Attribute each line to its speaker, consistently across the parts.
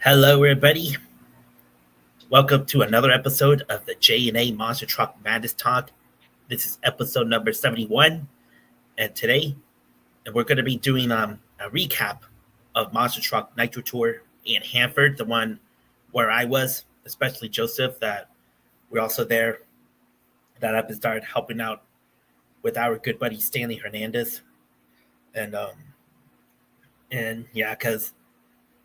Speaker 1: Hello, everybody. Welcome to another episode of the J&A Monster Truck Madness Talk. This is episode number 71, and today we're going to be doing a recap of Monster Truck Nitro Tour in Hanford, the one where I was, especially Joseph, that we're also there, that I've been started helping out with our good buddy Stanley Hernandez. And yeah, because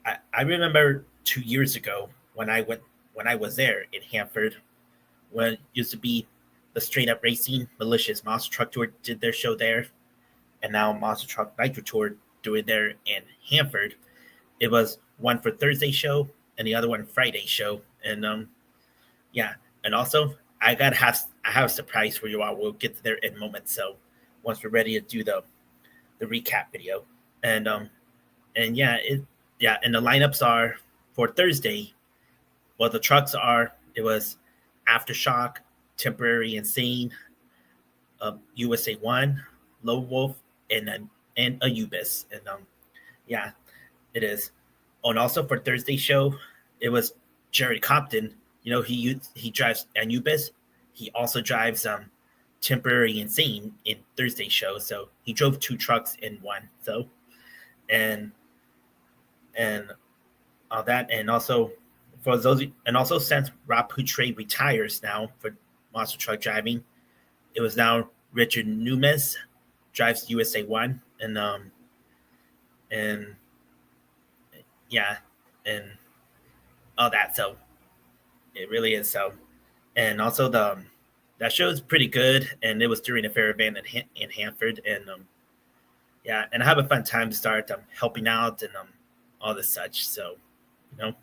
Speaker 1: I remember 2 years ago when I was there in Hanford, when it used to be the Straight Up Racing Malicious Monster Truck Tour did their show there, and now Monster Truck Nitro Tour doing there in Hanford. It was one for Thursday show and the other one Friday show, and and also I have a surprise for you all. We'll get to there in a moment. So once we're ready to do the recap video, and and yeah, and the lineups are for Thursday. Well, the trucks are, it was Aftershock, Temporary Insane, USA 1, Low Wolf, and a Ubis. And it is. Oh, and also for Thursday show, it was Jared Compton. You know, he drives Anubis. He also drives Temporary Insane in Thursday show. So he drove 2 trucks in one. So and all that, and also for those, and also since Rob Poutre retires now for monster truck driving, it was now Richard Numes drives USA 1, and all that. So it really is. So, and also that show is pretty good, and it was during a fair event in Hanford, and and I have a fun time to start helping out and all this such. So, you know.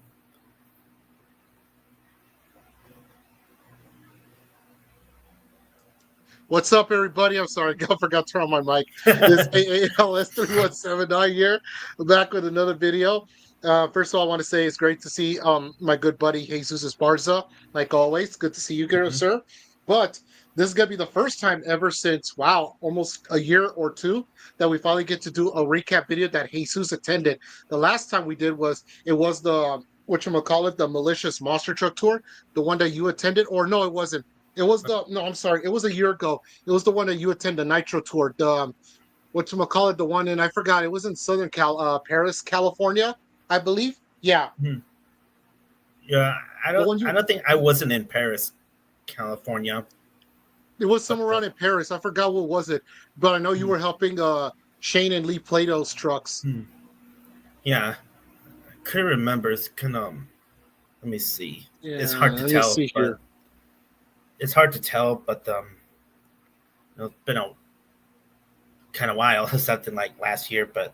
Speaker 2: What's up, everybody? I'm sorry, I forgot to turn on my mic. This AALS3179 here. I'm back with another video. First of all, I want to say it's great to see my good buddy Jesus Esparza, like always. Good to see you, sir. But this is going to be the first time ever since, almost a year or two, that we finally get to do a recap video that Jesus attended. The last time we did was the, the Malicious Monster Truck Tour, the one that you attended. Or no, it wasn't. I'm sorry. It was a year ago. It was the one that you attended, the Nitro Tour. The the one in, I forgot. It was in Southern Paris, California, I believe. Yeah.
Speaker 1: Yeah, I don't think I wasn't in Paris, California.
Speaker 2: It was somewhere around in Paris. I forgot what was it, but I know you were helping Shane and Lee Plato's trucks.
Speaker 1: Yeah, I couldn't remember. It's kind of, let me see.
Speaker 2: Yeah,
Speaker 1: it's hard to tell. It's hard to tell, but it's been a kind of while, something like last year, but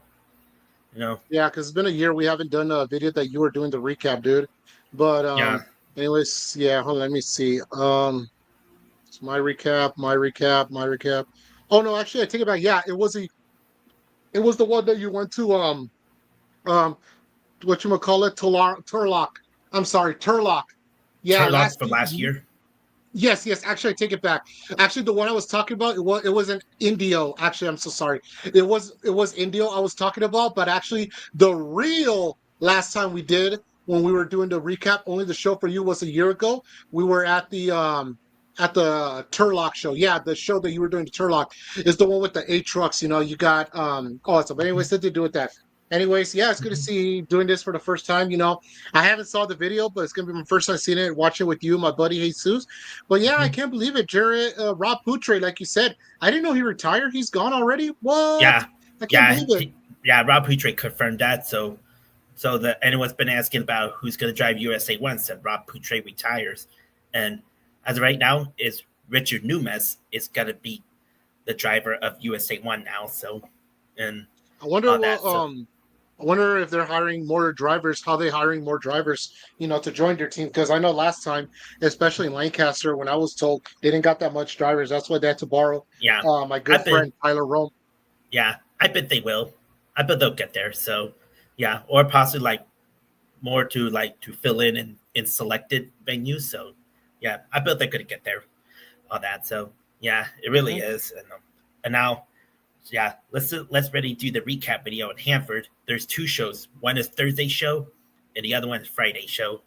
Speaker 2: Yeah, because it's been a year we haven't done a video that you were doing the recap, dude. But anyways, hold on, let me see. It's my recap. Oh no, actually I take it back. Yeah, it was the one that you went to Turlock. I'm sorry, Turlock. Yeah,
Speaker 1: from last year.
Speaker 2: Yes. Actually, I take it back. Actually, the one I was talking about, it was an Indio. Actually, I'm so sorry. It was Indio I was talking about, but actually, the real last time we did when we were doing the recap, only the show for you was a year ago. We were at the Turlock show. Yeah, the show that you were doing, the Turlock, is the one with the 8 trucks. You know, you got awesome. But anyways, what to do with that? Anyways, yeah, it's good to see you doing this for the first time. You know, I haven't saw the video, but it's gonna be my first time seeing it, watching it with you, my buddy Jesus. But yeah, I can't believe it, Jared. Rob Poutre, like you said, I didn't know he retired. He's gone already. What?
Speaker 1: Yeah,
Speaker 2: I can't believe it.
Speaker 1: Rob Poutre confirmed that. So anyone's been asking about who's going to drive USA 1, said Rob Poutre retires, and as of right now, is Richard Numes is going to be the driver of USA 1 now. So, and
Speaker 2: I wonder I wonder if they're hiring more drivers, how they hiring more drivers, to join their team. Because I know last time, especially in Lancaster, when I was told they didn't got that much drivers, that's why they had to borrow my good friend Tyler Rome.
Speaker 1: Yeah, I bet they will. I bet they'll get there. So, yeah, or possibly like more to fill in selected venues. So, yeah, I bet they're going to get there on that. So, yeah, it really is. And now, let's ready do the recap video in Hanford. There's 2 shows. One is Thursday show, and the other one is Friday show.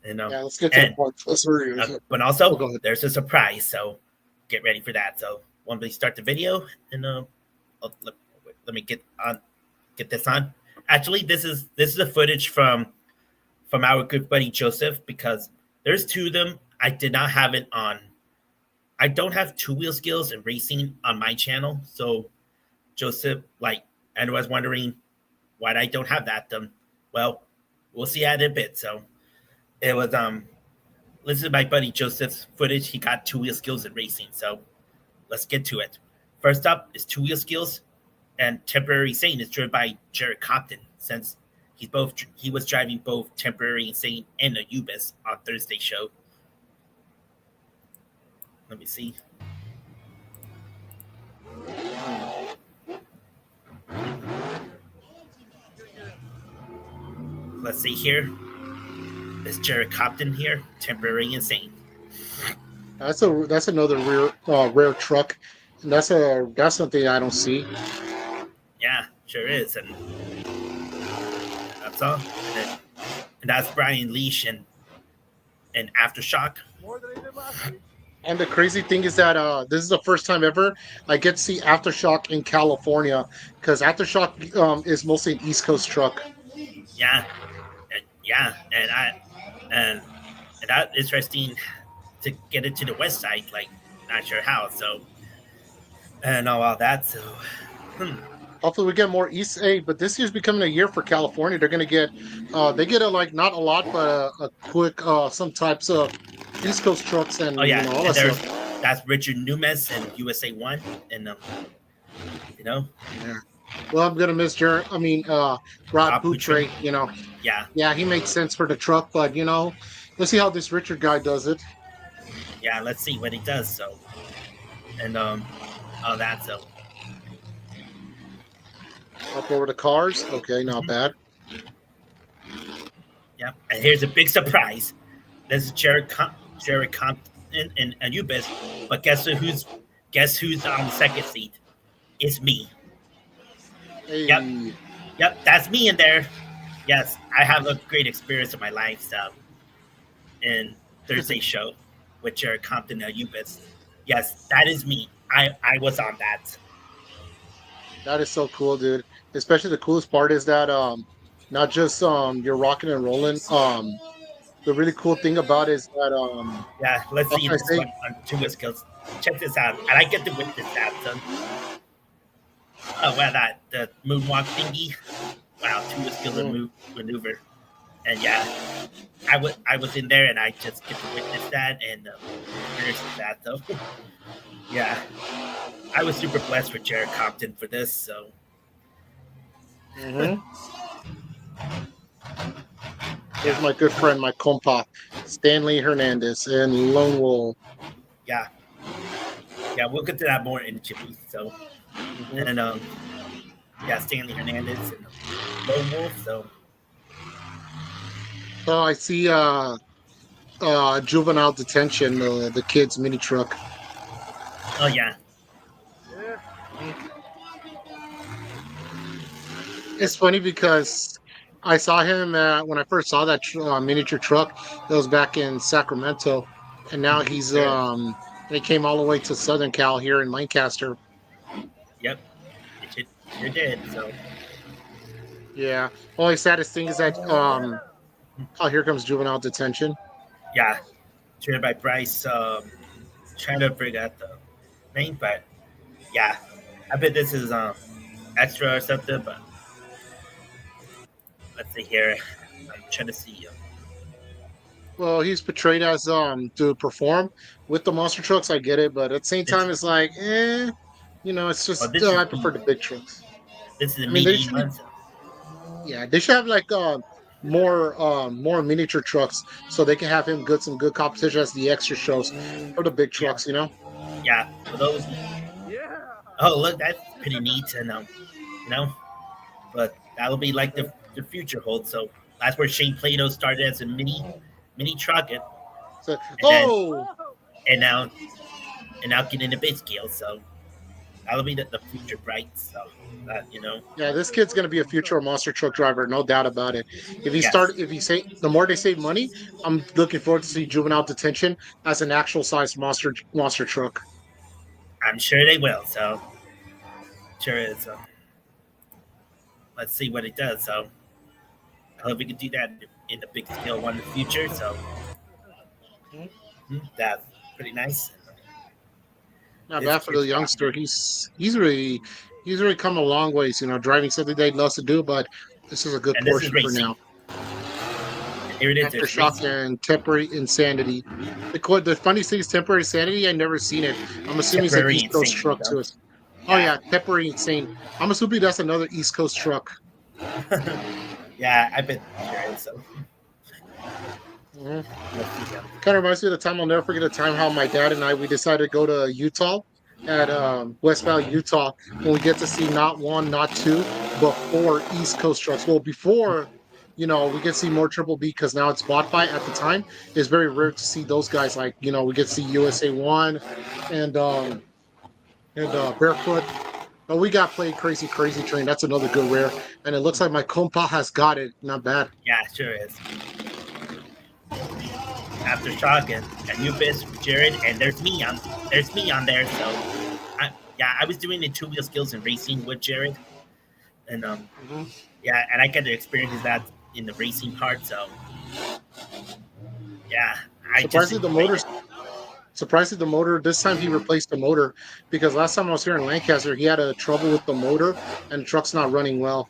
Speaker 1: And
Speaker 2: Yeah, let's get to the point. Let's hurry.
Speaker 1: But also,
Speaker 2: go ahead.
Speaker 1: there's a surprise, so get ready for that. So, when we start the video, and let me get this on. Actually, this is the footage from our good buddy Joseph, because there's two of them. I did not have it on. I don't have two wheel skills and racing on my channel, so Joseph, like, and was wondering why I don't have that. Well, we'll see that in a bit. So it was this is my buddy Joseph's footage. He got two wheel skills in racing, so let's get to it. First up is two wheel skills, and Temporary Insane is driven by Jared Compton, since he was driving both Temporary Insane and the Ubis on Thursday show. Let me see. Let's see here. There's Jared Compton here, Temporary Insane.
Speaker 2: That's another rare truck, and that's something I don't see.
Speaker 1: Yeah, sure is, and that's all. And that's Brian Leash and Aftershock.
Speaker 2: And the crazy thing is that this is the first time ever I get to see Aftershock in California, because Aftershock is mostly an East Coast truck.
Speaker 1: Yeah, and that's interesting to get it to the west side. Like, not sure how. So, and all that. So,
Speaker 2: Hopefully we get more East. But this year's becoming a year for California. They're gonna get, they get not a lot, but a quick some types of East Coast trucks and all that stuff.
Speaker 1: That's Richard Numes and USA One, and
Speaker 2: Yeah. Well, I'm gonna miss Rod Boutre. Yeah, he makes sense for the truck, but let's see how this Richard guy does it.
Speaker 1: Yeah, let's see what he does. So, and all that. So,
Speaker 2: up over the cars. Okay, not bad.
Speaker 1: Yeah, and here's a big surprise. This is Jared Compton and Ubis, but guess who's on the second seat? It's me.
Speaker 2: Hey.
Speaker 1: Yep, that's me in there. Yes, I have a great experience in my life. So, in Thursday show with Jared Compton and Ubis. Yes, that is me. I was on that.
Speaker 2: That is so cool, dude. Especially the coolest part is that not just you're rocking and rolling. The really cool thing about it is that
Speaker 1: yeah, let's see this one on two wheel skills. Check this out, and I get to witness that. So, oh wow, that the moonwalk thingy. Wow, two wheel skills maneuver, and yeah, I was in there, and I just get to witness that and experience that. So, yeah, I was super blessed with Jared Compton for this. So.
Speaker 2: Here's my good friend, my compa, Stanley Hernandez in Lone Wolf.
Speaker 1: Yeah, we'll get to that more in the Chippy. So, and Stanley Hernandez and Lone Wolf. So
Speaker 2: I see juvenile detention, the kids mini truck.
Speaker 1: Oh yeah.
Speaker 2: It's funny because I saw him when I first saw that miniature truck. That was back in Sacramento, and now he's they came all the way to Southern Cal here in Lancaster.
Speaker 1: Yep, it did. So
Speaker 2: yeah, only saddest thing is that here comes juvenile detention.
Speaker 1: Yeah, trained by Bryce. Trying to figure out the name, but yeah, I bet this is extra or something. But let's see here. I'm trying to see.
Speaker 2: Well, he's portrayed as to perform with the monster trucks. I get it, but at the same time, it's like, it's just I prefer the big trucks.
Speaker 1: This is a medium one.
Speaker 2: Yeah, they should have more miniature trucks so they can have him some good competition as the extra shows for the big trucks.
Speaker 1: Yeah, for those. Yeah. Oh, look, that's pretty neat, and but that'll be like the future holds. So that's where Shane Plato started as a mini truck, and now getting the big scale. So that'll be the future bright. So
Speaker 2: Yeah, this kid's gonna be a future monster truck driver, no doubt about it.
Speaker 1: yes,
Speaker 2: If he say the more they save money, I'm looking forward to see juvenile detention as an actual size monster truck.
Speaker 1: I'm sure they will. So sure is. Let's see what it does. So I hope we can do that in the big scale one in the future. So that's pretty nice.
Speaker 2: Not
Speaker 1: This
Speaker 2: bad for the
Speaker 1: kid's rocking.
Speaker 2: youngster. He's really come a long ways. Driving something that he loves to do, but this is a good
Speaker 1: And this is
Speaker 2: portion for
Speaker 1: racing.
Speaker 2: now.
Speaker 1: Here it is. There's
Speaker 2: Aftershock
Speaker 1: racing.
Speaker 2: and temporary insanity. The funny thing is temporary insanity. I never seen it. I'm assuming it's an
Speaker 1: Temporary
Speaker 2: East Coast
Speaker 1: insanity,
Speaker 2: truck
Speaker 1: though.
Speaker 2: to us. Oh
Speaker 1: Yeah.
Speaker 2: yeah, temporary insane. I'm assuming that's another East Coast truck.
Speaker 1: Yeah, I bet there is. So
Speaker 2: Mhm.
Speaker 1: let's see.
Speaker 2: Kind of reminds me of the time I'll never forget the time how my dad and I we decided to go to Utah at West Valley, Utah, when we get to see not one, not two, but four East Coast trucks. Well, before we get to see more Triple B because now it's bought by. At the time, it's very rare to see those guys. Like we get to see USA One and Barefoot. But we got played Crazy Train. That's another good rare, and it looks like my compa has got it. Not bad.
Speaker 1: Yeah, sure is. Aftershock and Nubis, Jared, and there's me on there. So I was doing the two wheel skills and racing with Jared, and
Speaker 2: Mhm.
Speaker 1: yeah, and I get to experience that in the racing part. So yeah, I just
Speaker 2: Surprisingly, the
Speaker 1: enjoyed
Speaker 2: motor
Speaker 1: it.
Speaker 2: Surprisingly, the motor this time he replaced the motor because last time I was here in Lancaster, he had a trouble with the motor and the truck's not running well.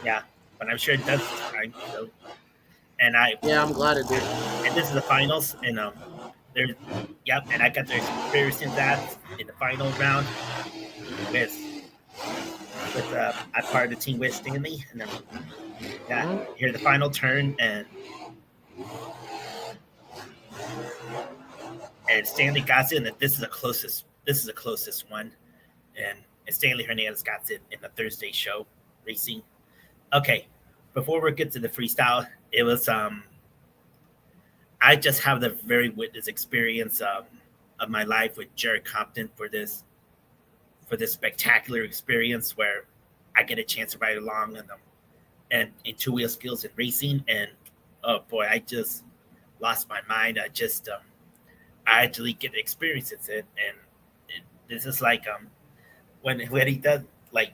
Speaker 1: Yeah, but I'm sure it does this time. So and I
Speaker 2: Yeah, I'm glad it did.
Speaker 1: and this is the finals, and there's yep, and I got to experience that in the final round with I part of the team with Stanley, and then yeah,
Speaker 2: Mhm.
Speaker 1: here the final turn, and Stanley got it, and this is the closest. This is the closest one, and Stanley Hernandez got it in the Thursday show racing. Okay, before we get to the freestyle, it was I just have the very witness experience of my life with Jared Compton for this spectacular experience where I get a chance to ride along and in two wheel skills and racing, and oh boy, I just lost my mind. I actually get to experience it, this is like when he does like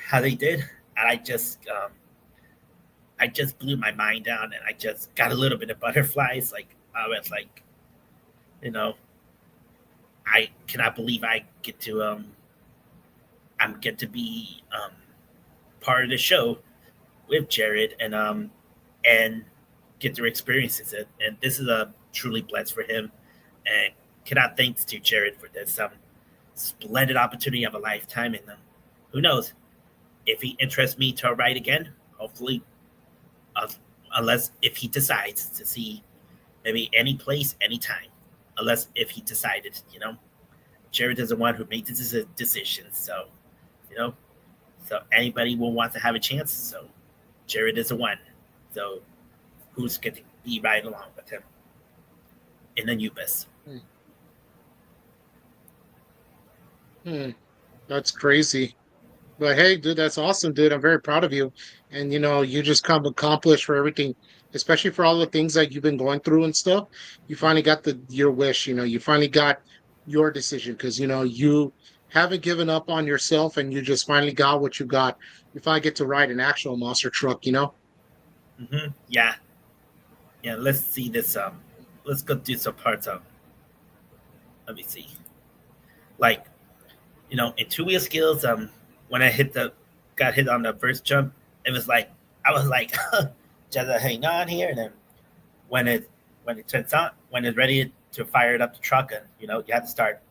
Speaker 1: how they did, and I just blew my mind down, and I just got a little bit of butterflies. Like I was like, you know, I cannot believe I'm get to be part of the show with Jared and get to experience it. And this is a truly blessed for him, and cannot thanks to Jared for this splendid opportunity of a lifetime. And who knows if he interests me to ride again? Hopefully, uh, unless if he decides to see maybe any place, anytime. Unless if he decided, Jared is the one who made this decision. So, you know, so anybody will want to have a chance. So, Jared is the one. So, who's going to be riding along with him in the Ubis?
Speaker 2: Hmm, that's crazy. But hey, dude, that's awesome, dude. I'm very proud of you. And you just come accomplished for everything, especially for all the things that you've been going through and stuff. You finally got your wish, you finally got your decision because you haven't given up on yourself and you just finally got what you got. You finally get to ride an actual monster truck.
Speaker 1: Yeah, yeah. Let's see this. Let's go do some parts of. Let me see. Like in two wheel skills, when I got hit on the first jump, it was like I was like, just hang on here, and then when it turns on, when it's ready to fire it up the truck, and you have to start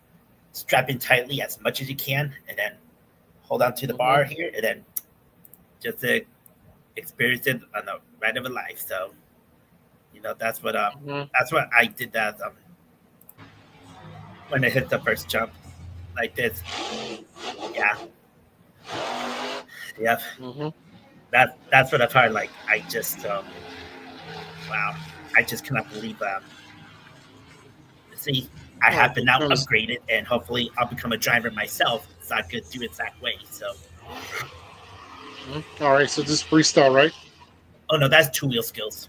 Speaker 1: strapping tightly as much as you can, and then hold on to the
Speaker 2: Hmm.
Speaker 1: bar here, and then just to experience it on the ride of a life. So
Speaker 2: Hmm.
Speaker 1: that's what I did that when I hit the first jump like this. Yeah, yep.
Speaker 2: Hmm.
Speaker 1: That's what I thought. Like I just wow, I just cannot believe see I
Speaker 2: Oh,
Speaker 1: have been
Speaker 2: it
Speaker 1: now
Speaker 2: comes.
Speaker 1: upgraded, and hopefully I'll become a driver myself. it's not good to do it that way. So,
Speaker 2: All right, so this is freestyle, right?
Speaker 1: oh no, that's two wheel skills.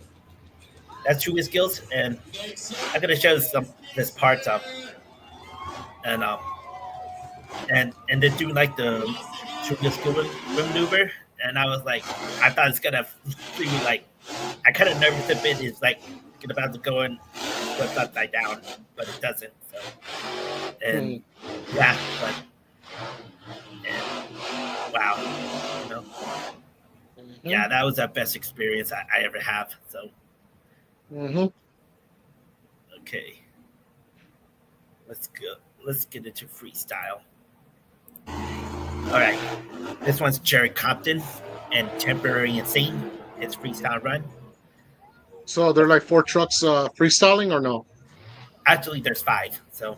Speaker 1: That's two wheel skills, and I'm gonna show some this parts of and and then do like the two wheel skill maneuver, and I was like, I thought it's gonna be like, I kind of nervous a bit. It's like get about to go and flip upside down, but it doesn't. So and
Speaker 2: Hmm.
Speaker 1: yeah, but and wow, you know,
Speaker 2: Mm-hmm.
Speaker 1: yeah, that was the best experience I ever have. So
Speaker 2: Mm-hmm.
Speaker 1: okay, let's go. Let's get into freestyle. All right, this one's Jerry Compton and Temporary Insane. It's freestyle run.
Speaker 2: So they're like four trucks freestyling or no?
Speaker 1: Actually, there's five. So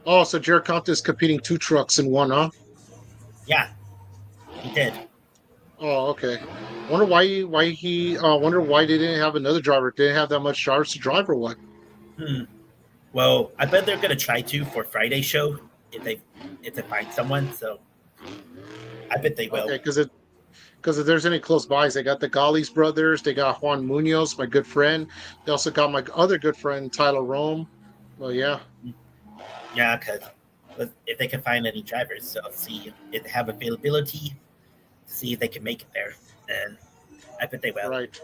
Speaker 2: Oh, so Jared Compton is competing two trucks in one, huh?
Speaker 1: yeah, he did.
Speaker 2: Oh, okay. Wonder why they didn't have another driver. They didn't have that much drivers to drive or what?
Speaker 1: Hmm. Well, I bet they're gonna try to for Friday show if they find someone. So I bet they will.
Speaker 2: Okay, because if there's any close bys, they got the Gales brothers, they got Juan Munoz, my good friend. They also got my other good friend Tyler Rome. Well, yeah,
Speaker 1: Yeah, because if they can find any drivers, so see if they have availability, see if they can make it there, and I bet they will.
Speaker 2: right.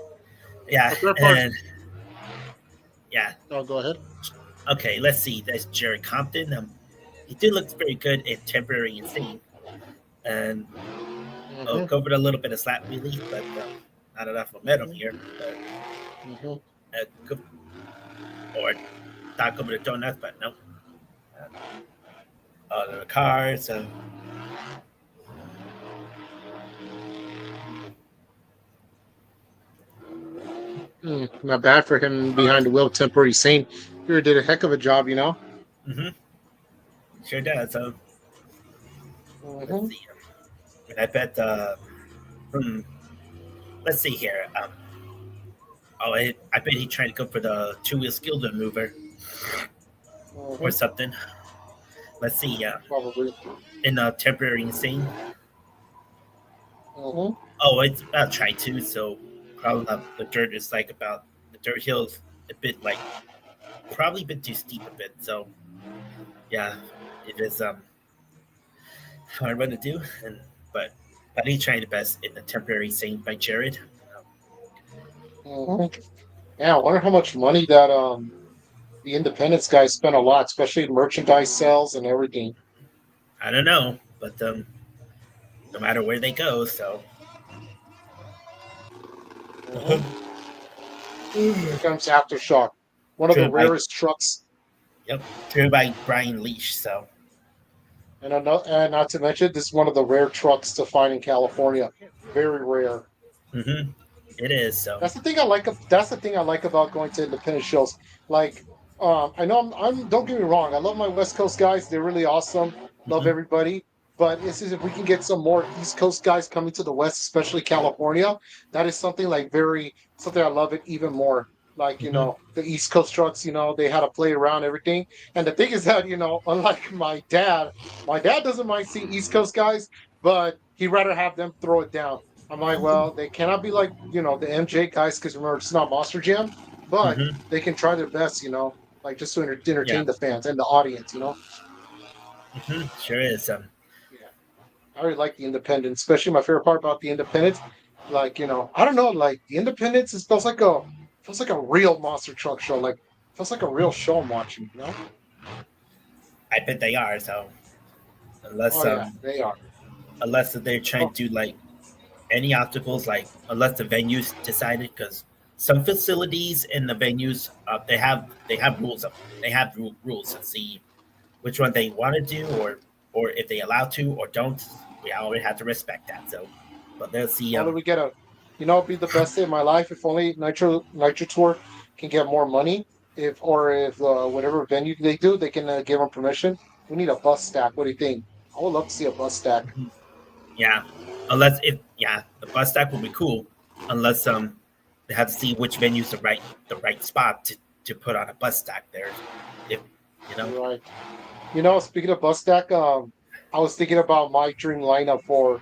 Speaker 1: Yeah,
Speaker 2: But they're part.
Speaker 1: and yeah.
Speaker 2: Oh, go ahead.
Speaker 1: Okay, let's see. There's Jerry Compton. He did look very good in Temporary Insane, and
Speaker 2: Mm-hmm,
Speaker 1: covered a little bit of slap wheelie, but not enough momentum here. But
Speaker 2: mm-hmm.
Speaker 1: good, or thought over the donuts, but no. The cars.
Speaker 2: Not bad for him behind the wheel, temporary sane. He did a heck of a job, you know.
Speaker 1: Mm-hmm. Sure does. So let's
Speaker 2: Mm-hmm.
Speaker 1: see. And I bet. Hmm, let's see here. I bet he tried to go for the two wheel skill mover or
Speaker 2: Mm-hmm.
Speaker 1: something. Let's see.
Speaker 2: Probably.
Speaker 1: In Temporary Insane.
Speaker 2: Mm-hmm.
Speaker 1: Oh, it's about try to. So probably the dirt is like about the dirt hill's a bit like probably a bit too steep a bit. So yeah, it is hard one to do. And but he tried the best in the Temporary Insane by Jared.
Speaker 2: Mm-hmm. Yeah, I wonder how much money that the independence guys spent a lot, especially in merchandise sales and everything.
Speaker 1: I don't know, but no matter where they go, so
Speaker 2: Mm-hmm. Here comes Aftershock, one of the
Speaker 1: driven by
Speaker 2: rarest trucks,
Speaker 1: yep, driven by Brian Leash. So
Speaker 2: and not to mention, this is one of the rare trucks to find in California. Very rare.
Speaker 1: mm-hmm, it is. So
Speaker 2: That's the thing I like. That's the thing I like about going to independent shows. Like, I know I'm. Don't get me wrong. I love my West Coast guys. They're really awesome. Love
Speaker 1: mm-hmm,
Speaker 2: everybody. But it's just if we can get some more East Coast guys coming to the West, especially California, that is something like very something I love it even more. Like
Speaker 1: mm-hmm,
Speaker 2: the East Coast trucks. They had to play around everything. And the thing is that unlike my dad doesn't mind seeing East Coast guys, but he'd rather have them throw it down. I'm like, well, they cannot be like, the MJ guys because remember, it's not Monster Jam, but
Speaker 1: mm-hmm,
Speaker 2: they can try their best, like just to
Speaker 1: yeah,
Speaker 2: entertain the fans and the audience.
Speaker 1: mm-hmm, sure is.
Speaker 2: Yeah. I really like the Independence, especially my favorite part about the Independence. Like, I don't know, like the Independence, it feels like a real monster truck show. Like, feels like a real show I'm watching.
Speaker 1: I bet they are. So unless
Speaker 2: Oh, yeah, they are.
Speaker 1: unless they're trying
Speaker 2: Oh,
Speaker 1: to do like any obstacles, like unless the venues decided, because some facilities in the venues they have rules of they have rules to see which one they want to do or if they allow to or don't. We always have to respect that. So, but they'll see.
Speaker 2: only we get it'd be the best day of my life if only Nitro Tour can get more money. If whatever venue they do, they can give them permission. We need a bus stack. What do you think? I would love to see a bus stack.
Speaker 1: Yeah, unless if yeah, the bus stack will be cool. Unless they have to see which venue's the right spot to put on a bus stack there. If you know.
Speaker 2: Right. Speaking of bus stack, I was thinking about my dream lineup for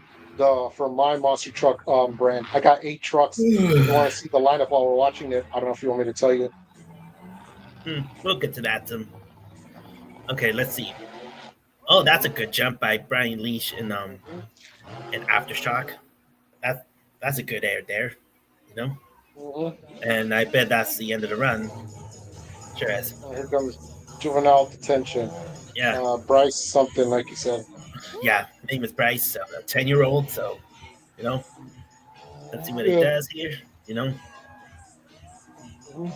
Speaker 2: my monster truck brand. I got 8 trucks. If you want to see the lineup while we're watching it, I don't know if you want me to tell you.
Speaker 1: We'll get to that. Okay, let's see. Oh, that's a good jump by Brian Leash in Aftershock. That that's a good air there, you know.
Speaker 2: Mm-hmm.
Speaker 1: And I bet that's the end of the run. Sure is.
Speaker 2: Here comes juvenile detention.
Speaker 1: Yeah,
Speaker 2: Bryce something like you said.
Speaker 1: yeah. Name is Bryce, so a 10-year-old. So you know, let's see what he
Speaker 2: Yeah.
Speaker 1: does here. You know,
Speaker 2: Mhm.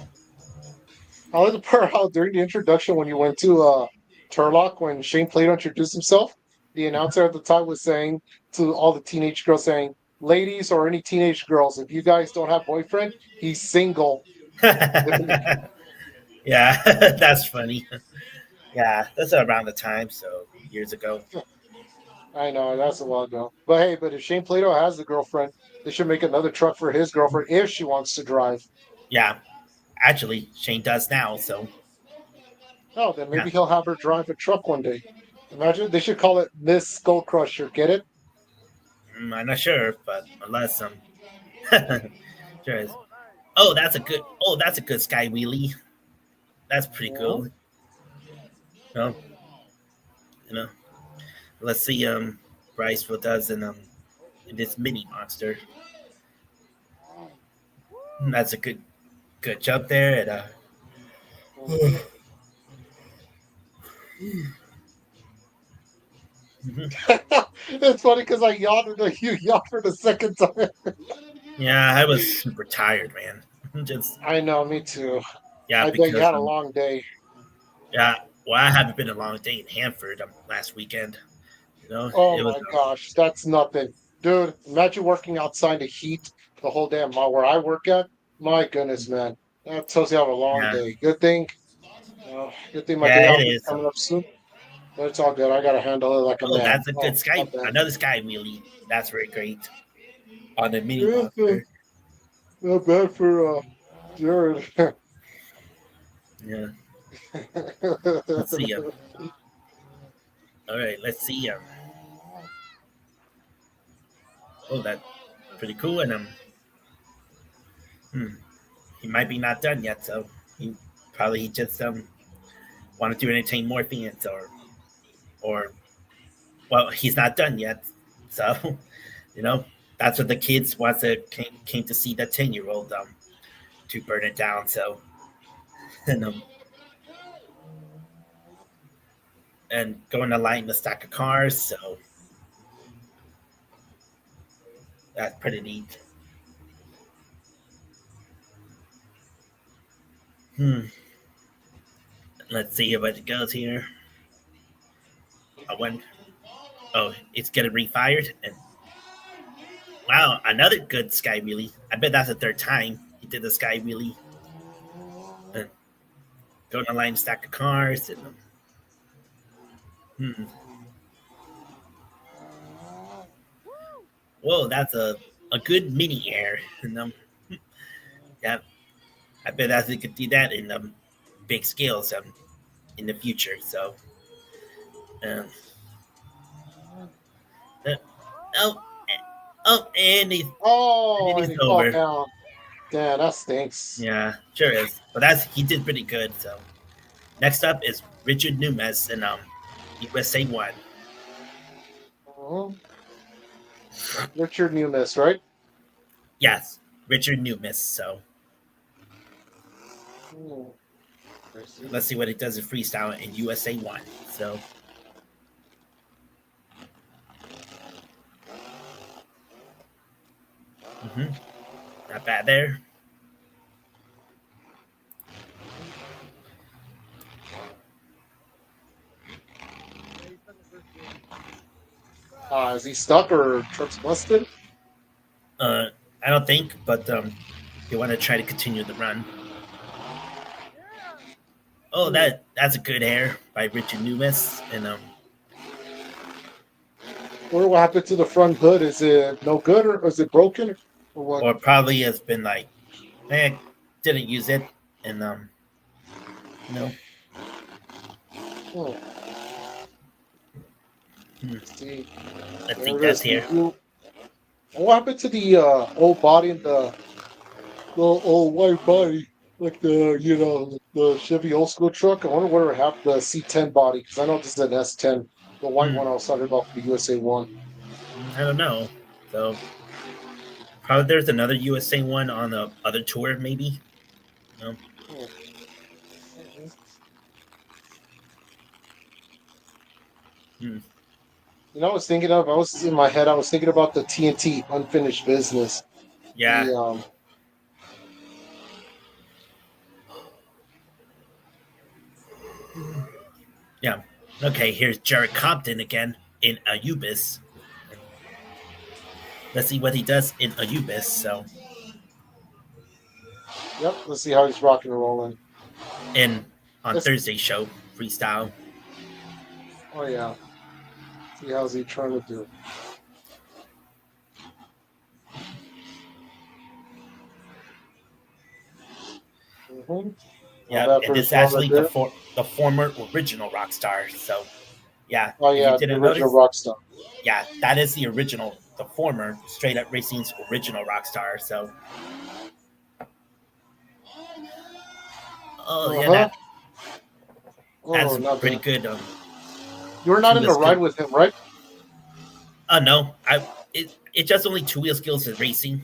Speaker 2: I like the part how during the introduction when you went to Turlock when Shane Plato introduced himself, the announcer at the time was saying to all the teenage girls saying, "Ladies or any teenage girls, if you guys don't have boyfriend, he's single."
Speaker 1: yeah, that's funny. Yeah, that's around the time. So years ago.
Speaker 2: I know that's a while ago. But hey, but if Shane Plato has a girlfriend, they should make another truck for his girlfriend if she wants to drive.
Speaker 1: Yeah, actually, Shane does now. So
Speaker 2: Oh, then
Speaker 1: yeah,
Speaker 2: maybe he'll have her drive a truck one day. Imagine they should call it Miss Skull Crusher. Get it?
Speaker 1: I'm not sure, but unless sure is. That's a good sky wheelie. That's pretty
Speaker 2: Mhm.
Speaker 1: cool. No, you know. Let's see Bryce what does in this mini monster. That's a good jump there and
Speaker 2: Mhm.
Speaker 1: mhm.
Speaker 2: It's funny because I yawned and you yawned for the second time.
Speaker 1: Yeah, I was super tired, man. Just
Speaker 2: I know, me too.
Speaker 1: yeah,
Speaker 2: I bet you
Speaker 1: because
Speaker 2: had a long day.
Speaker 1: yeah, well, I haven't been a long day in Hanford last weekend. You know,
Speaker 2: Oh
Speaker 1: it was
Speaker 2: my gosh, that's nothing. Dude, imagine working outside the heat the whole damn mile where I work at. My goodness, man. That tells you have a long
Speaker 1: yeah,
Speaker 2: day. Good thing my
Speaker 1: yeah,
Speaker 2: day
Speaker 1: it
Speaker 2: off is
Speaker 1: is.
Speaker 2: coming up soon. But it's all good. I gotta handle it like a
Speaker 1: Oh,
Speaker 2: man.
Speaker 1: that's a
Speaker 2: Oh,
Speaker 1: good sky,
Speaker 2: not bad.
Speaker 1: another sky wheelie. That's very great on the mini
Speaker 2: Yeah,
Speaker 1: monster.
Speaker 2: not bad for Jared.
Speaker 1: Yeah, let's see. All right, let's see. Oh, that pretty cool. And hmm, he might be not done yet, so he just wanted to entertain more fans, or well, he's not done yet. So, you know, that's what the kids came to see the 10-year-old to burn it down. So, and and going to light the stack of cars. So that's pretty neat. Hmm. Let's see how it goes here. I went. Oh, it's getting refired, and wow, another good sky wheelie. I bet that's the third time he did the sky wheelie. And going to line the stack of cars, and hmm. Whoa, that's a good mini air. And yeah, I bet that they could do that in big scales in the future. So, um, uh, oh, oh, and
Speaker 2: Oh,
Speaker 1: he's
Speaker 2: and he fall
Speaker 1: over.
Speaker 2: down. Damn, that stinks.
Speaker 1: Yeah, sure is. But he did pretty good. So next up is Richard Numes in USA One.
Speaker 2: Mhm. Richard Newmiss, right?
Speaker 1: Yes, Richard Numes. So
Speaker 2: Hmm, I see.
Speaker 1: let's see what he does in freestyle in USA One. So hmm, not bad there.
Speaker 2: Is he stuck or truck's busted?
Speaker 1: Uh, I don't think, but they want to try to continue the run. Oh,
Speaker 2: Hmm.
Speaker 1: that's a good air by Richard Numes, and
Speaker 2: What happened to the front hood? Is it no good or is it broken or what?
Speaker 1: or probably has been like, didn't use it, and you know,
Speaker 2: Hmm. Let's see.
Speaker 1: I
Speaker 2: There
Speaker 1: think
Speaker 2: it
Speaker 1: that's
Speaker 2: is. The
Speaker 1: here.
Speaker 2: blue. What happened to the old body and the old white body? Like the Chevy old school truck. I wonder whatever happened to the C10 body, because I know this is an S10, the white
Speaker 1: Hmm.
Speaker 2: one I was talking about for the USA one.
Speaker 1: I don't know. So probably there's another USA one on the other tour, maybe. No.
Speaker 2: Hmm. Mhm.
Speaker 1: Hmm.
Speaker 2: I was thinking of. I was in my head. I was thinking about the TNT unfinished business.
Speaker 1: Yeah.
Speaker 2: The
Speaker 1: Yeah. Okay, here's Jared Compton again in Ayubis. Let's see what he does in Ayubis. So,
Speaker 2: Yep. Let's see how he's rocking and rolling.
Speaker 1: in on
Speaker 2: Let's.
Speaker 1: Thursday's show, freestyle.
Speaker 2: Oh yeah. See how's he trying to do. Mm-hmm. Not
Speaker 1: Yeah,
Speaker 2: bad
Speaker 1: and
Speaker 2: for his
Speaker 1: it's
Speaker 2: run right
Speaker 1: actually
Speaker 2: there.
Speaker 1: the former original rock star. So, yeah,
Speaker 2: Oh
Speaker 1: if you
Speaker 2: yeah, the
Speaker 1: didn't
Speaker 2: original
Speaker 1: notice,
Speaker 2: rock star.
Speaker 1: yeah, that is the original, the former Straight Up Racing's original rock star. So, oh
Speaker 2: Uh
Speaker 1: yeah,
Speaker 2: huh. Oh,
Speaker 1: that's
Speaker 2: not
Speaker 1: pretty
Speaker 2: bad.
Speaker 1: good.
Speaker 2: You were not
Speaker 1: Two
Speaker 2: in
Speaker 1: wheel
Speaker 2: the ride
Speaker 1: skill.
Speaker 2: with him, right?
Speaker 1: Oh no, it's just only two wheel skills in racing.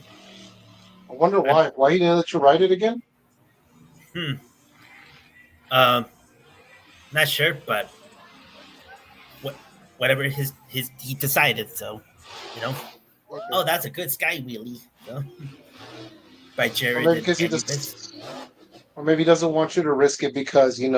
Speaker 2: I wonder
Speaker 1: I'm
Speaker 2: why. Why he didn't let you ride it again?
Speaker 1: hmm, um not sure, but what whatever his he decided. So, you know,
Speaker 2: Okay.
Speaker 1: oh that's a good sky wheelie. So, by
Speaker 2: Or
Speaker 1: Jared
Speaker 2: maybe
Speaker 1: and
Speaker 2: because he
Speaker 1: Anubis.
Speaker 2: just, or maybe he doesn't want you to risk it because he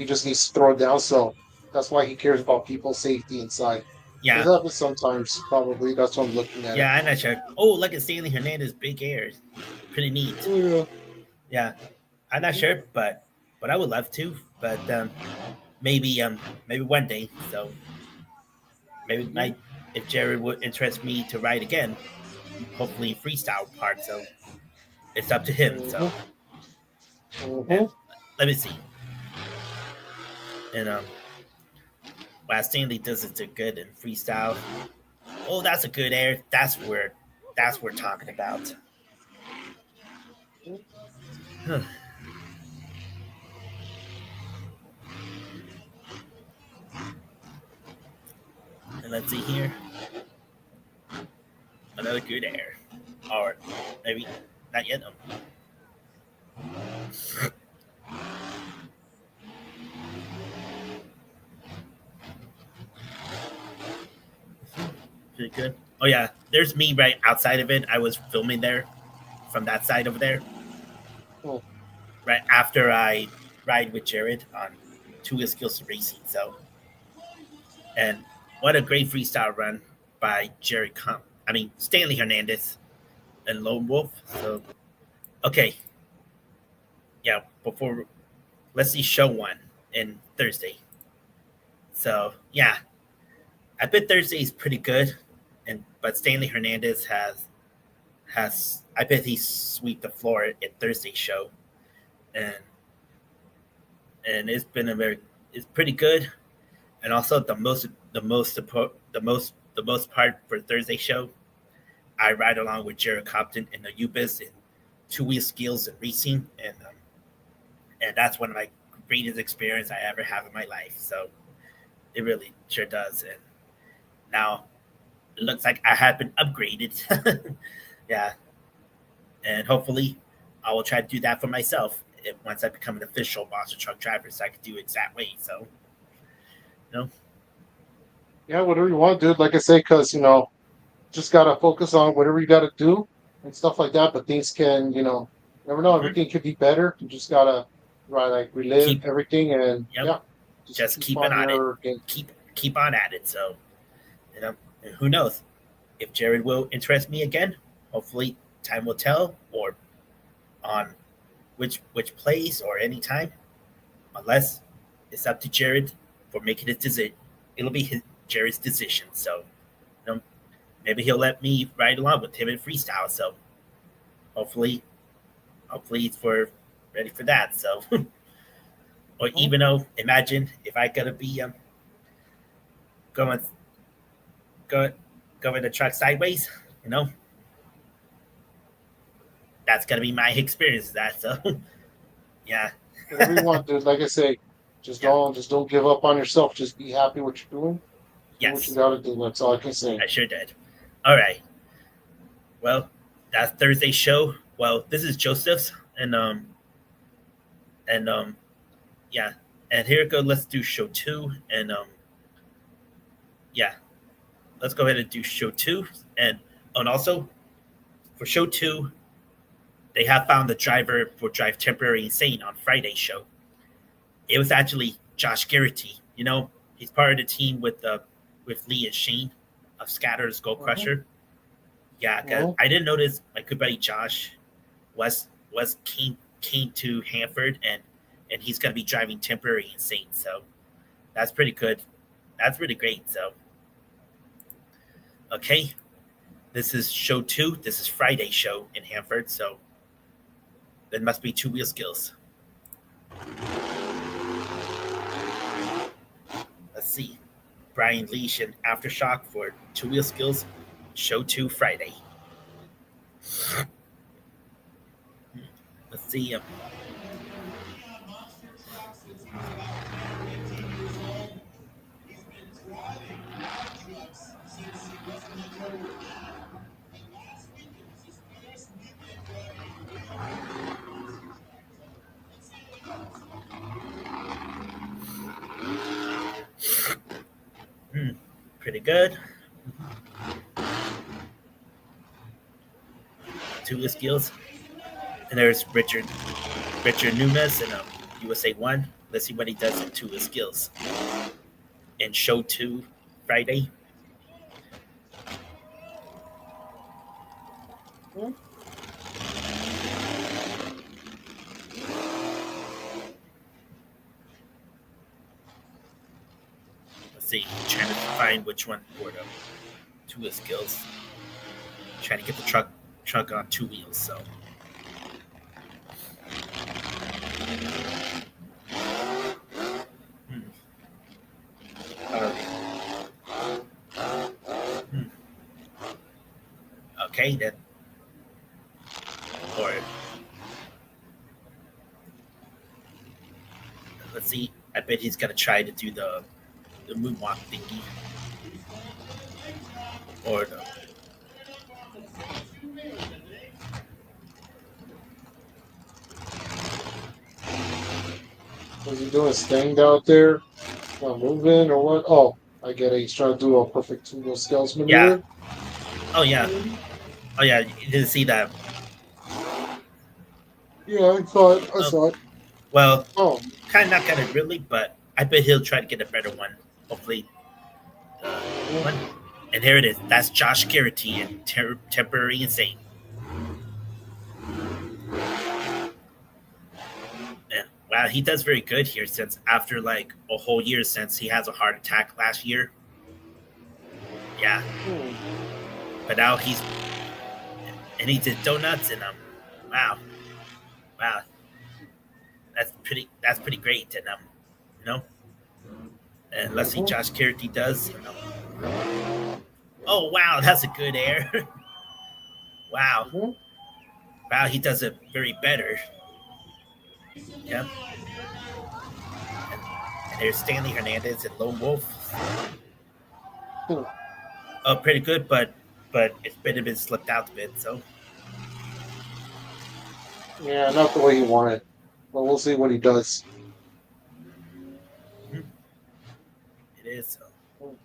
Speaker 2: just needs to throw it down. So that's why he cares about people's safety inside. It
Speaker 1: Yeah,
Speaker 2: happens sometimes. Probably that's what I'm looking at it.
Speaker 1: yeah, I'm not sure. Oh, look at Stanley Hernandez, big air, pretty neat.
Speaker 2: Oh yeah.
Speaker 1: Yeah, I'm not sure, but I would love to. But maybe maybe one day. So maybe
Speaker 2: Mhm.
Speaker 1: my if Jared would interest me to ride again, hopefully freestyle part. So it's up to him. So
Speaker 2: Mhm.
Speaker 1: and
Speaker 2: Mhm.
Speaker 1: let me see. And while Stanley does it to good in freestyle. Oh, that's a good air. That's what we're talking about. and let's see here. Another good air. Or maybe not yet. Pretty good. Oh yeah, there's me right outside of it. I was filming there from that side over there.
Speaker 2: Oh,
Speaker 1: Right after I ride with Jared on Two Wheel Skills Racing. So and what a great freestyle run by Jared Stanley Hernandez and Lone Wolf. So okay, yeah, before let's see show one in Thursday. So yeah, I bet Thursday is pretty good, and but Stanley Hernandez has I bet he sweep the floor at Thursday's show, and it's been a very it's pretty good, and also the most part for Thursday show, I ride along with Jared Compton in the Ubis and two wheel skills and racing, and that's one of my greatest experience I ever have in my life. So it really sure does, and now it looks like I have been upgraded. Yeah, and hopefully I will try to do that for myself once I become an official monster truck driver, so I can do it that way. So, you know,
Speaker 2: yeah, whatever you want, dude. Like I say, because just gotta focus on whatever you gotta do and stuff like that. But things can, never know.
Speaker 1: mhm.
Speaker 2: Everything could be better. You just gotta like relive
Speaker 1: keep
Speaker 2: everything, and
Speaker 1: yep,
Speaker 2: yeah, just
Speaker 1: just
Speaker 2: keep
Speaker 1: keep it
Speaker 2: on
Speaker 1: on it,
Speaker 2: your game.
Speaker 1: keep on at it. So, you know, and who knows if Jared will interest me again? Hopefully, time will tell, or on which place or any time. Unless it's up to Jared for making his decision. It'll be Jared's decision. So, you know, maybe he'll let me ride along with him in freestyle. So hopefully, hopefully he's for ready for that. So, or
Speaker 2: Mhm.
Speaker 1: even though imagine if I gotta be going go going the truck sideways. You know, that's gonna be my experience. Of that so yeah,
Speaker 2: Whatever you want, dude. Like I say,
Speaker 1: yeah,
Speaker 2: just don't give up on yourself. Just be happy what you're doing. Do what you
Speaker 1: yes,
Speaker 2: gotta do. That's all I can say.
Speaker 1: I sure did. All right, well, that's Thursday's show. Well, this is Joseph's, and yeah, and here we go. Let's do show two, and yeah, let's go ahead and do show two, and also for show two, they have found the driver for Drive Temporary Insane on Friday's show. It was actually Josh Garrity. You know, he's part of the team with Lee and Shane of Scatter's Gold
Speaker 2: Mm-hmm.
Speaker 1: Crusher. Yeah, because
Speaker 2: Mm-hmm.
Speaker 1: I didn't notice my good buddy Josh was came to Hanford and he's gonna be driving Temporary Insane. So that's pretty good. That's really great. So okay, this is show two. This is Friday show in Hanford. So there must be two wheel skills. Let's see. Brian Leash and Aftershock for two wheel skills. Show two Friday. Let's see. Hmm, pretty good. Two wheel skills. And there's Richard Nunes in USA One. Let's see what he does in two wheel skills. In show two Friday. Let's see. Trying to find which one for the two wheel skills. Trying to get the truck on two wheels. So hmm. Hmm. Okay then. Or let's see. I bet he's gonna try to do the moonwalk thingy. Or the
Speaker 2: What's he doing? Staying out there? Not moving or what? Oh, I get it. He's trying to do a perfect two-wheel scales
Speaker 1: yeah.
Speaker 2: maneuver.
Speaker 1: Oh yeah. Oh yeah. You didn't see that.
Speaker 2: Yeah, I saw it. I
Speaker 1: Oh,
Speaker 2: saw it.
Speaker 1: well,
Speaker 2: Oh,
Speaker 1: not kind of really, but I bet he'll try to get a better one. Hopefully,
Speaker 2: mhm.
Speaker 1: one. And here it is. That's Josh Garrity in Temporary Insane. And wow, he does very good here since after like a whole year since he has a heart attack last year. Yeah,
Speaker 2: Hmm.
Speaker 1: but now he did donuts and wow, wow, that's pretty great and you know, and let's see
Speaker 2: Mhm.
Speaker 1: Josh Garrity does. Oh wow, that's a good air. Wow,
Speaker 2: Mhm.
Speaker 1: wow, he does it very better. Yeah, and there's Stanley Hernandez and Lone Wolf.
Speaker 2: Hmm.
Speaker 1: Pretty good, but it's been slipped out a bit. So
Speaker 2: Yeah, not the way he wanted. But we'll see what he does.
Speaker 1: mhm, it is. So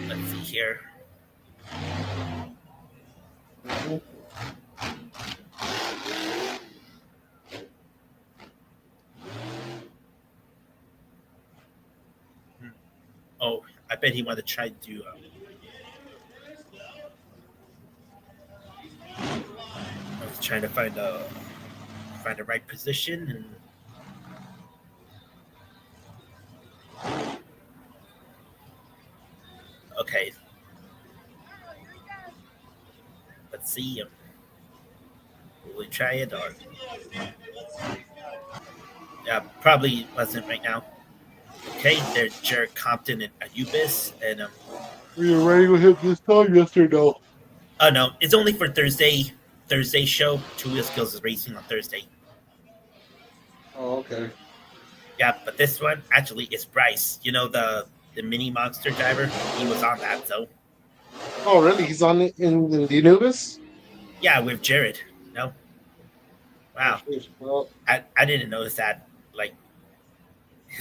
Speaker 1: let's see here.
Speaker 2: Mhm.
Speaker 1: Hmm. Oh, I bet he wanted to try to do. I was trying to find the right position and okay. Let's see. Will we try it or Yeah, probably wasn't right now. Okay, there's Jared Compton and Anubis, and
Speaker 2: Were you ready with him this time? Yes or no?
Speaker 1: oh no, it's only for Thursday show. Two Wheel Skills is racing on Thursday.
Speaker 2: Oh, okay.
Speaker 1: Yeah, but this one actually is Bryce. You know the mini monster driver. He was on that, so
Speaker 2: Oh, really? He's on in the Anubis?
Speaker 1: yeah, with Jared. No,
Speaker 2: Oh,
Speaker 1: wow,
Speaker 2: shoot. Well,
Speaker 1: I didn't notice that like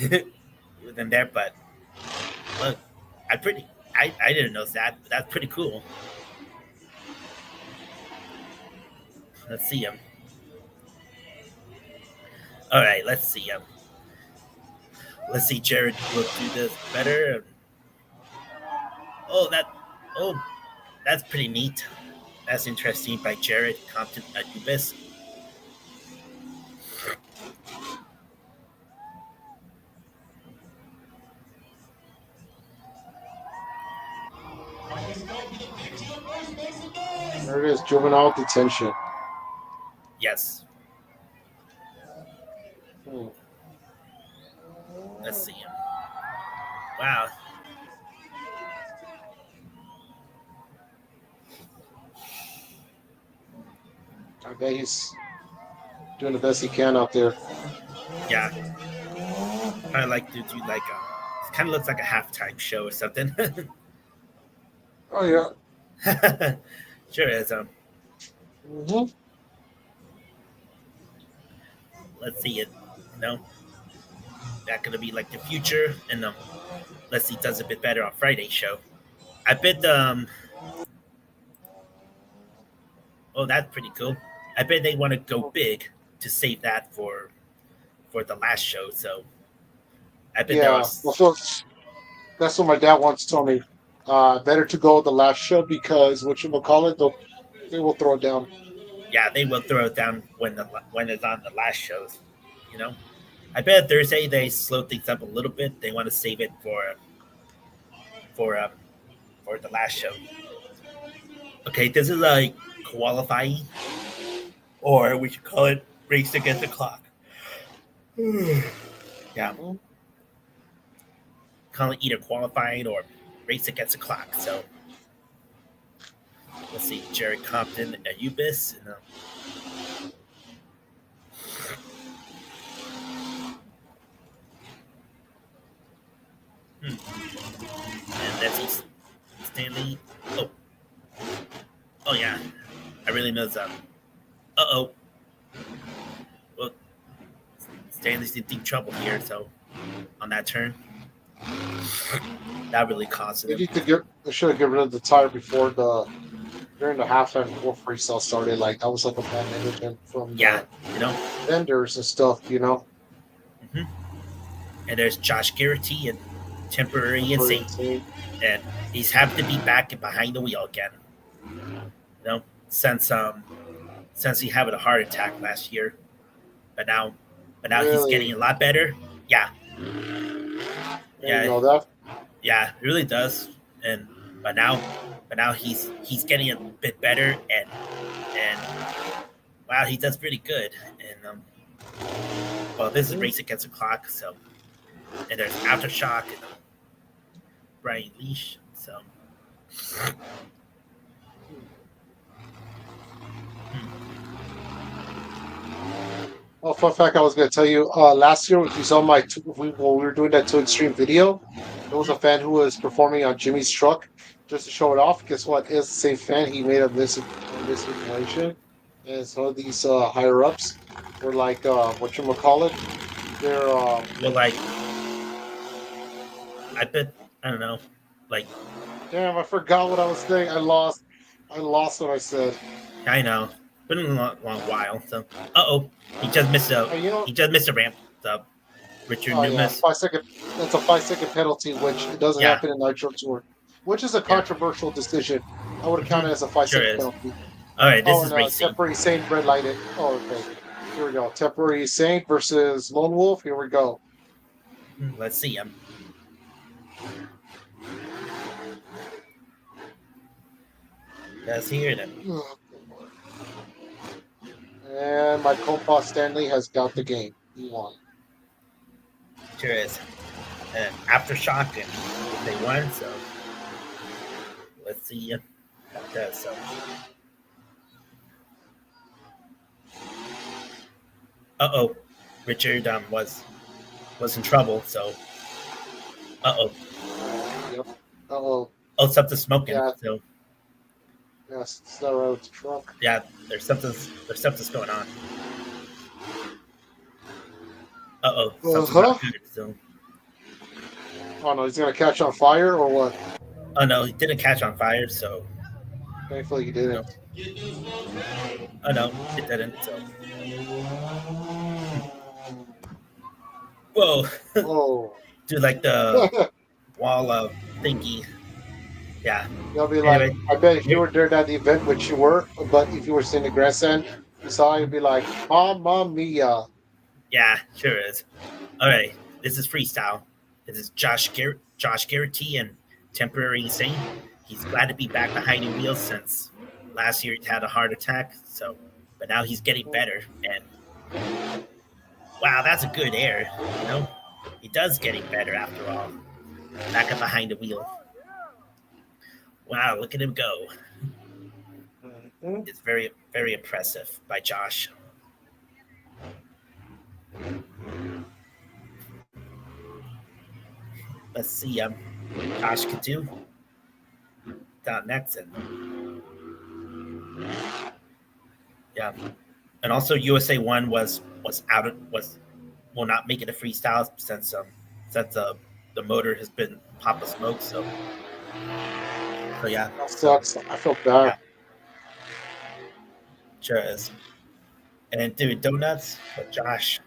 Speaker 1: with them there, but look, I didn't notice that. But that's pretty cool. Let's see him. All right, let's see him. Let's see Jared will do this better. Oh, oh, that's pretty neat. That's interesting by Jared Compton Anubis.
Speaker 2: there it is. Juvenile detention.
Speaker 1: Yes,
Speaker 2: Hmm.
Speaker 1: let's see him. Wow.
Speaker 2: I bet he's doing the best he can out there.
Speaker 1: Yeah, I like to do like it kind of looks like a halftime show or something.
Speaker 2: Oh yeah.
Speaker 1: Sure is.
Speaker 2: Hmm.
Speaker 1: Let's see it. You know, that gonna be like the future, and let's see does a bit better on Friday show. I bet oh that's pretty cool. I bet they want to go big to save that for the last show. So I bet there
Speaker 2: Yeah. Well,
Speaker 1: was
Speaker 2: so that's what my dad once told me. Better to go the last show because what you will call it, they will throw it down.
Speaker 1: yeah they will throw it down when it's on the last shows. You know, I bet Thursday they slow things up a little bit. They want to save it for um for the last show. Okay, this is like qualifying, or we should call it race against the clock. Yeah,
Speaker 2: Mhm.
Speaker 1: call it either qualifying or race against the clock. So let's see, Jerry Compton at Ubis. And, and that's Stanley. Oh, oh yeah, I really knows oh, well, Stanley's in deep trouble here. So on that turn, that really costed
Speaker 2: They
Speaker 1: him.
Speaker 2: need to get. They should have given rid of the tire before during the halftime before freestyle started. Like that was like a bad management from
Speaker 1: Yeah,
Speaker 2: the
Speaker 1: you know.
Speaker 2: vendors and stuff. You know.
Speaker 1: Hmm. And there's Josh Garrity and Temporary Insane, and he's happy to be back and behind the wheel again. You know, since he had a heart attack last year, but now he's getting
Speaker 2: Really,
Speaker 1: a lot better. Yeah,
Speaker 2: I didn't
Speaker 1: yeah,
Speaker 2: know that.
Speaker 1: yeah, it really does. And but now he's getting a bit better, and wow, he does pretty good. And well, this is
Speaker 2: Mhm.
Speaker 1: race against the clock, so and there's aftershock and Brian Leash, so.
Speaker 2: Oh, fun fact! I was going to tell you. Last year, if you saw when we were doing that Two Extreme video, there was a fan who was performing on Jimmy's truck just to show it off. Guess what? It's the same fan. He made a misinformation, and some of these higher ups were like, what you call it? They're
Speaker 1: Well, like I bet I don't know, like
Speaker 2: damn. I forgot what I was saying. I lost. I lost what I said.
Speaker 1: I know, been a long while. So, oh,
Speaker 2: You know,
Speaker 1: he just missed a ramp. So, Richard
Speaker 2: oh yeah,
Speaker 1: Numas,
Speaker 2: 5 second. That's a 5 second penalty, which it doesn't
Speaker 1: yeah,
Speaker 2: happen in Nitro Tour, which is a
Speaker 1: yeah,
Speaker 2: controversial decision. I would count it
Speaker 1: hmm
Speaker 2: as a five
Speaker 1: sure
Speaker 2: second
Speaker 1: is.
Speaker 2: penalty.
Speaker 1: All right, this
Speaker 2: Oh,
Speaker 1: is
Speaker 2: and
Speaker 1: racing.
Speaker 2: temporary saint red lighted. Oh, okay. Here we go. Temporary saint versus lone wolf. Here we go.
Speaker 1: Let's see him. Let's hear them.
Speaker 2: And my compa Stanley has got the game. He won.
Speaker 1: Sure is. And aftershock, and they won. So let's see if that does. So Richard was in trouble. So oh,
Speaker 2: Yep. Oh,
Speaker 1: something's smoking.
Speaker 2: yeah.
Speaker 1: So
Speaker 2: Yes, it's not right with the truck.
Speaker 1: yeah, there's something's going on. Something's
Speaker 2: Uh-huh.
Speaker 1: not good. So
Speaker 2: Oh no, he's gonna catch on fire or what?
Speaker 1: oh no, he didn't catch on fire. So
Speaker 2: Thankfully he
Speaker 1: no,
Speaker 2: didn't.
Speaker 1: oh no, it didn't. So whoa,
Speaker 2: Oh.
Speaker 1: do like the wall of thingy. Yeah.
Speaker 2: They'll be like,
Speaker 1: Anyway,
Speaker 2: I bet if you
Speaker 1: here,
Speaker 2: were there at the event, which you were, but if you were sitting in the grandstand, you saw, you'd be like, Mamma Mia.
Speaker 1: yeah, sure is. All right, this is freestyle. This is Josh Garrity and Temporary Insane. He's glad to be back behind the wheels since last year he had a heart attack. So, but now he's getting better. And wow, that's a good air. You know, he does getting better after all. Back up behind the wheel. Wow, look at him go.
Speaker 2: Mhm.
Speaker 1: It's very, very impressive by Josh. Let's see. Josh could do down next, and yeah, and also USA One was out of was will not make it a freestyle since the motor has been pop of smoke. So yeah,
Speaker 2: That
Speaker 1: so
Speaker 2: sucks. I feel bad.
Speaker 1: yeah, sure is. And then dude, donuts with Josh.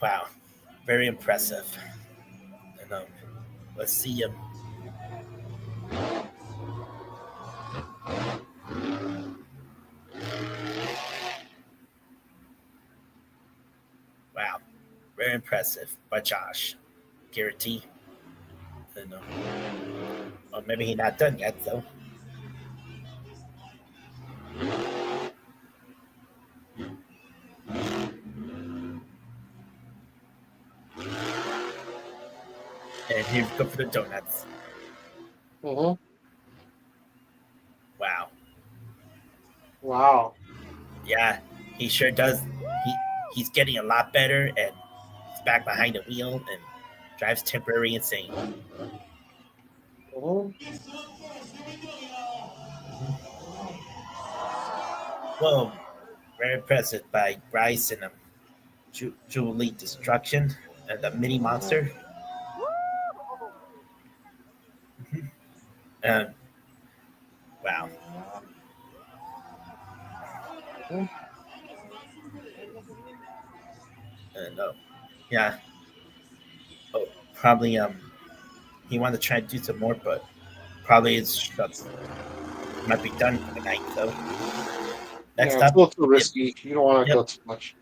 Speaker 1: Wow, very impressive. And let's see him. Wow, very impressive by Josh. Guarantee. And, well, maybe he's not done yet, though. And here we go for the donuts.
Speaker 2: Hmm.
Speaker 1: Wow.
Speaker 2: Wow.
Speaker 1: Yeah, he sure does. He's getting a lot better, and he's back behind the wheel and drives temporary insane.
Speaker 2: Hmm.
Speaker 1: Whoa, very impressive by Bryce and Jubilee Destruction and the Mini Monster. And wow,
Speaker 2: Hmm.
Speaker 1: and yeah, probably he wanted to try to do some more, but probably his shots might be done for the night. So
Speaker 2: Yeah,
Speaker 1: next
Speaker 2: it's a
Speaker 1: up,
Speaker 2: little too risky. You don't want to go
Speaker 1: yep.
Speaker 2: too much.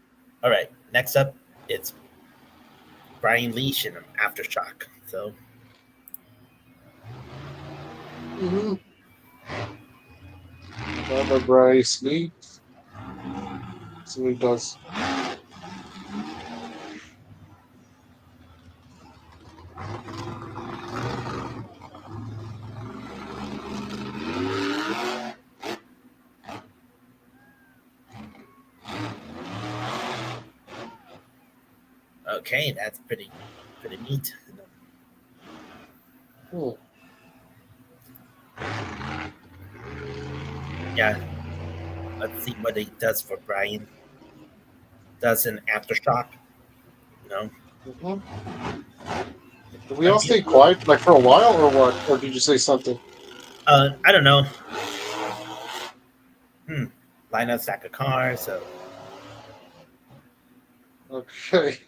Speaker 1: All right, next up, it's Brian Leash and Aftershock. So
Speaker 2: Mm-hmm. Remember Bryce Lee? So he does.
Speaker 1: okay, that's pretty neat.
Speaker 2: Hmm.
Speaker 1: Yeah, let's see what he does for Brian. Does an Aftershock, you know?
Speaker 2: Hmm. Did we
Speaker 1: That'd
Speaker 2: all
Speaker 1: be
Speaker 2: stay quiet like for a while or what? Or did you say something?
Speaker 1: I don't know. Hmm. Line up stack of cars. So
Speaker 2: Okay.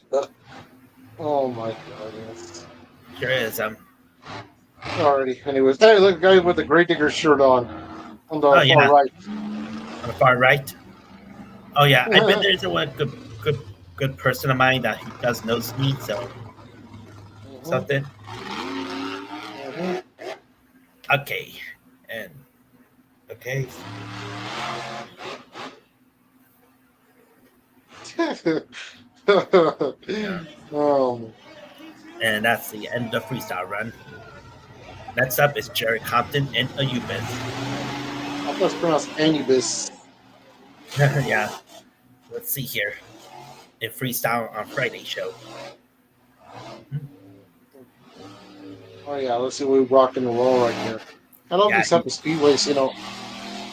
Speaker 2: Oh my god, yes.
Speaker 1: sure is.
Speaker 2: Alrighty. Anyways, hey, look, guy with the Grey Digger shirt on the
Speaker 1: Oh
Speaker 2: far
Speaker 1: yeah,
Speaker 2: right.
Speaker 1: on the far right. Oh yeah, I've been there to one good person of mine that he does knows me. So
Speaker 2: Hmm.
Speaker 1: something.
Speaker 2: Hmm.
Speaker 1: Okay, and okay. Yeah.
Speaker 2: um,
Speaker 1: And that's the end of freestyle run. Next up is Jared Compton and Ayubis.
Speaker 2: I thought it's pronounced Anubis.
Speaker 1: Yeah. Let's see here. In freestyle on Friday show.
Speaker 2: Oh yeah, let's see what we rock and roll right here. I love
Speaker 1: Yeah.
Speaker 2: these type of speedways.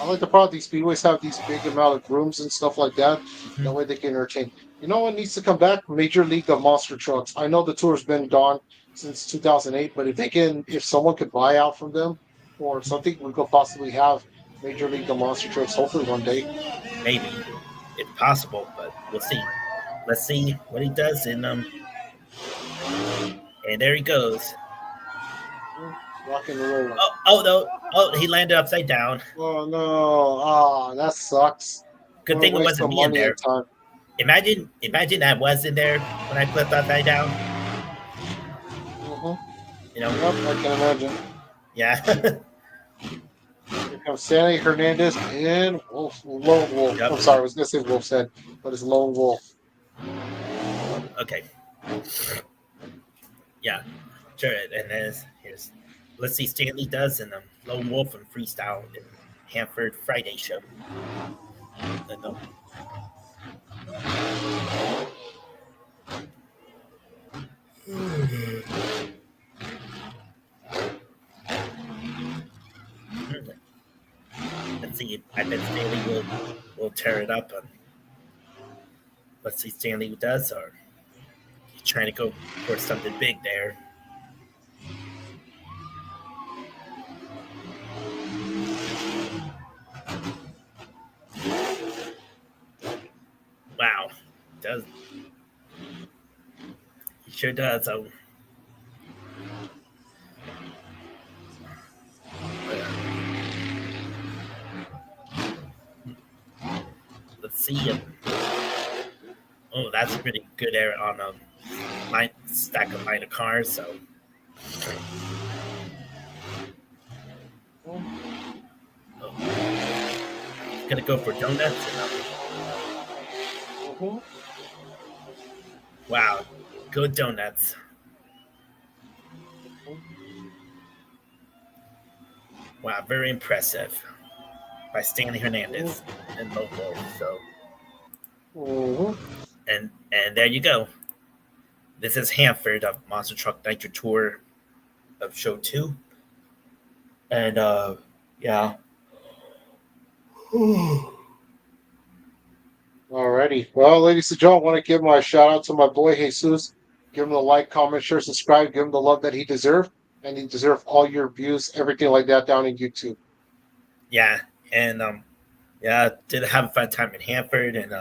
Speaker 2: I like the part these speedways have these big amount of rooms and stuff like that. That way they can entertain. You know what needs to come back? Major League of Monster Trucks. I know the tour's been gone since 2008, but if someone could buy out from them or something, we could possibly have Major League of Monster Trucks. Hopefully one day.
Speaker 1: Maybe. It's possible, but we'll see. Let's see what he does in and there he goes.
Speaker 2: Rock and roll.
Speaker 1: Oh no. Oh, he landed upside down.
Speaker 2: Oh no! Ah, that sucks.
Speaker 1: Good
Speaker 2: What a
Speaker 1: thing it
Speaker 2: waste
Speaker 1: wasn't
Speaker 2: of
Speaker 1: me in
Speaker 2: money and
Speaker 1: there.
Speaker 2: time.
Speaker 1: Imagine I was in there when I flipped upside down.
Speaker 2: Mm-hmm.
Speaker 1: You know?
Speaker 2: Yep, I can imagine.
Speaker 1: Yeah.
Speaker 2: Here comes Sandy Hernandez and Lone Wolf.
Speaker 1: Yep.
Speaker 2: I'm sorry, I was gonna say Wolf's Head, but it's Lone Wolf.
Speaker 1: Okay. Yeah. Sure. And then here's let's see Stanley does in the Lone Wolf and Freestyle in Hanford Friday show. And, let's see. I bet Stanley will tear it up. And let's see Stanley does, or he's trying to go for something big there. Wow, does he sure does? Oh, let's see. Oh, that's a pretty good air on a stack of line of cars. So he's gonna go for donuts.
Speaker 2: Mm-hmm.
Speaker 1: Wow, good donuts. Wow, very impressive by Stanley Hernandez and Lone Wolf. So
Speaker 2: Mm-hmm.
Speaker 1: and there you go. This is Hanford of Monster Truck Nitro Tour of Show 2. And yeah.
Speaker 2: Alrighty. Well, ladies and gentlemen, I want to give my shout out to my boy Jesus. Give him the like, comment, share, subscribe. Give him the love that he deserved, and he deserved all your views, everything like that down in YouTube.
Speaker 1: Yeah. And yeah, did have a fun time in Hanford and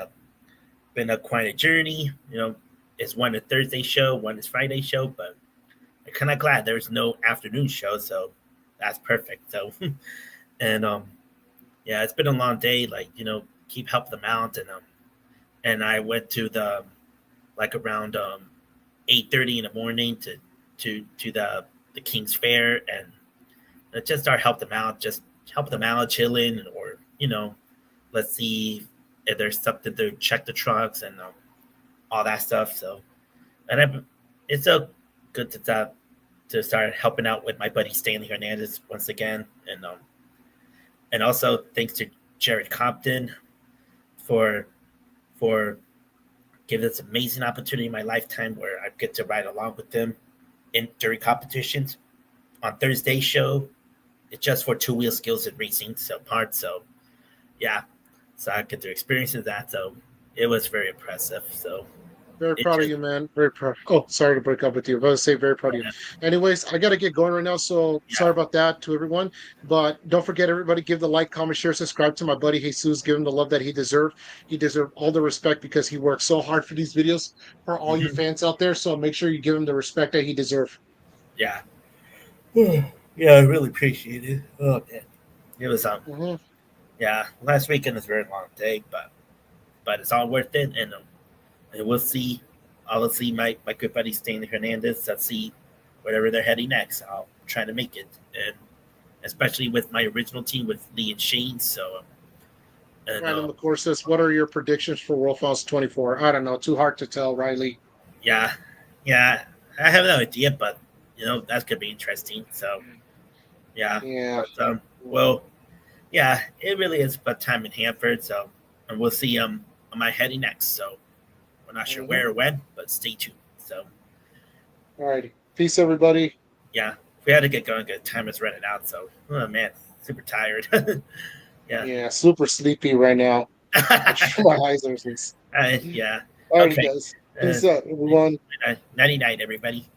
Speaker 1: been quite a journey. You know, it's one a Thursday show, one is Friday show, but I'm kind of glad there's no afternoon show, so that's perfect. So, and yeah, it's been a long day. Like keep helping them out, and I went to the like around 8:30 in the morning to the King's Fair and just start help them out, just help them out, chilling, or let's see if there's something to check the trucks and all that stuff. So, and it's so good to start helping out with my buddy Stanley Hernandez once again, and also thanks to Jared Compton for for giving this amazing opportunity in my lifetime where I get to ride along with them during competitions. On Thursday's show, it's just for two wheel skills and racing so parts. So yeah, so I get to experience that. So it was very impressive. So
Speaker 2: Very
Speaker 1: it
Speaker 2: proud of
Speaker 1: just
Speaker 2: you, man. Very proud. Oh, sorry to break up with you. I was say very proud of you. Anyways, I got to get going right now, so sorry
Speaker 1: yeah.
Speaker 2: about that to everyone. But don't forget, everybody, give the like, comment, share, subscribe to my buddy Jesus. Give him the love that he deserved. He deserved all the respect because he worked so hard for these videos for all you
Speaker 1: Mhm.
Speaker 2: fans out there. So make sure you give him the respect that he deserves.
Speaker 1: Yeah. Yeah, I really appreciate it. Oh man, it was
Speaker 2: Mm-hmm.
Speaker 1: yeah. Last weekend was a very long day, but it's all worth it, and we'll see. I'll see my good buddy Stanley Hernandez. Let's see wherever they're heading next. I'll try to make it, and especially with my original team with Lee and Shane. So And
Speaker 2: Random McCourt says, "What are your predictions for World Finals 24?" I don't know. Too hard to tell, Riley.
Speaker 1: yeah, yeah, I have no idea, but that's gonna be interesting. So yeah,
Speaker 2: Yeah.
Speaker 1: but well, yeah, it really is but time in Hanford. So and we'll see on my heading next. So we're not sure
Speaker 2: Mhm.
Speaker 1: where or when, but stay tuned. So
Speaker 2: All righty. Peace, everybody.
Speaker 1: yeah, we had to get going. Good time is running out. So oh man, super tired. Yeah.
Speaker 2: Yeah, super sleepy right now. My eyes are.
Speaker 1: Yeah.
Speaker 2: All righty,
Speaker 1: Okay.
Speaker 2: guys.
Speaker 1: Uh,
Speaker 2: Peace out, everyone.
Speaker 1: nighty night, everybody.